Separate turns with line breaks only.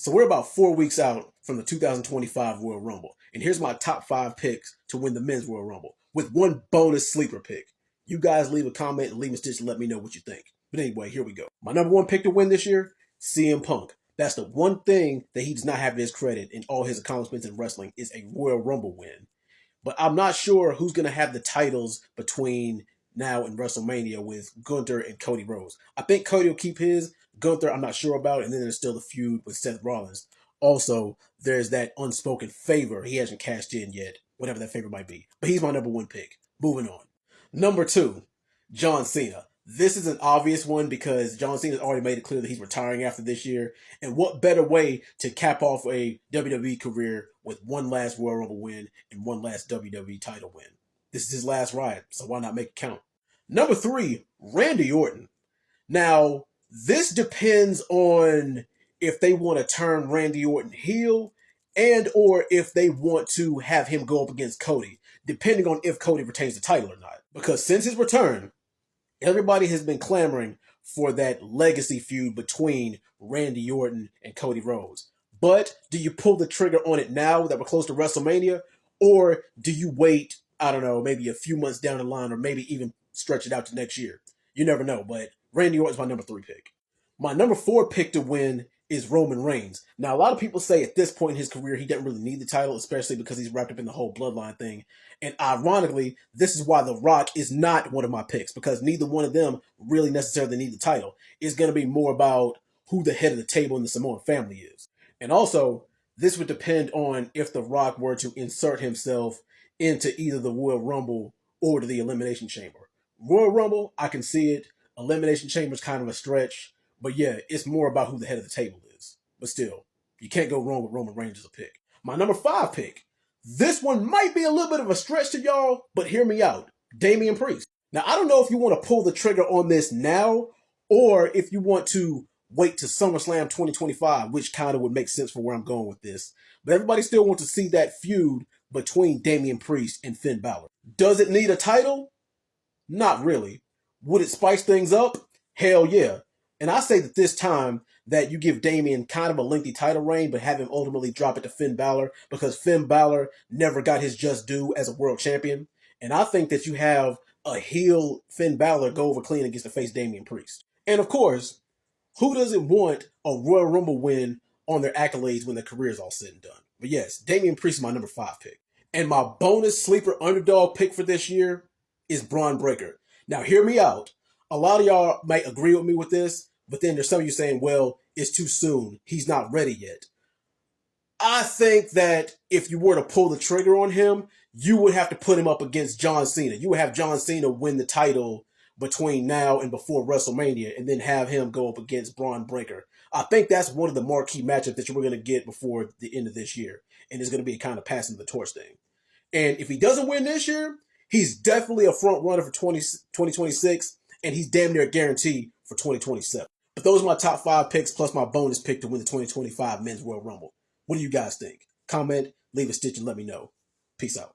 So we're about 4 weeks out from the 2025 Royal Rumble. And here's my top 5 picks to win the men's Royal Rumble with one bonus sleeper pick. You guys leave a comment and leave a stitch and let me know what you think. But anyway, here we go. My number 1 pick to win this year, CM Punk. That's the one thing that he does not have to his credit in all his accomplishments in wrestling is a Royal Rumble win. But I'm not sure who's going to have the titles between now and WrestleMania with Gunther and Cody Rhodes. I think Cody will keep his. Gunther, I'm not sure about. And then there's still the feud with Seth Rollins. Also, there's that unspoken favor he hasn't cashed in yet, whatever that favor might be. But he's my number 1 pick. Moving on. Number 2, John Cena. This is an obvious one because John Cena's already made it clear that he's retiring after this year. And what better way to cap off a WWE career with one last Royal Rumble win and one last WWE title win? This is his last ride, so why not make it count? Number 3, Randy Orton. Now, this depends on if they want to turn Randy Orton heel and or if they want to have him go up against Cody, depending on if Cody retains the title or not. Because since his return, everybody has been clamoring for that legacy feud between Randy Orton and Cody Rhodes. But do you pull the trigger on it now that we're close to WrestleMania? Or do you wait, I don't know, maybe a few months down the line or maybe even stretch it out to next year? You never know, but Randy Orton's my number 3 pick. My number 4 pick to win is Roman Reigns. Now, a lot of people say at this point in his career, he doesn't really need the title, especially because he's wrapped up in the whole bloodline thing. And ironically, this is why The Rock is not one of my picks, because neither one of them really necessarily need the title. It's going to be more about who the head of the table in the Samoan family is. And also, this would depend on if The Rock were to insert himself into either the Royal Rumble or to the Elimination Chamber. Royal Rumble, I can see it. Elimination Chamber is kind of a stretch. But yeah, it's more about who the head of the table is. But still, you can't go wrong with Roman Reigns as a pick. My number 5 pick. This one might be a little bit of a stretch to y'all, but hear me out. Damian Priest. Now, I don't know if you want to pull the trigger on this now, or if you want to wait to SummerSlam 2025, which kind of would make sense for where I'm going with this. But everybody still wants to see that feud between Damian Priest and Finn Balor. Does it need a title? Not really. Would it spice things up? Hell yeah. And I say that this time that you give Damian kind of a lengthy title reign, but have him ultimately drop it to Finn Balor because Finn Balor never got his just due as a world champion. And I think that you have a heel Finn Balor go over clean against the face Damian Priest. And of course, who doesn't want a Royal Rumble win on their accolades when their career is all said and done? But yes, Damian Priest is my number 5 pick. And my bonus sleeper underdog pick for this year is Braun Breaker. Now hear me out. A lot of y'all might agree with me with this, but then there's some of you saying, well, it's too soon. He's not ready yet. I think that if you were to pull the trigger on him, you would have to put him up against John Cena. You would have John Cena win the title between now and before WrestleMania and then have him go up against Braun Breaker. I think that's one of the marquee matchups that we're going to get before the end of this year. And it's going to be a kind of passing the torch thing. And if he doesn't win this year, he's definitely a front runner for 2026. And he's damn near a guarantee for 2027. But those are my top 5 picks plus my bonus pick to win the 2025 Men's Royal Rumble. What do you guys think? Comment, leave a stitch, and let me know. Peace out.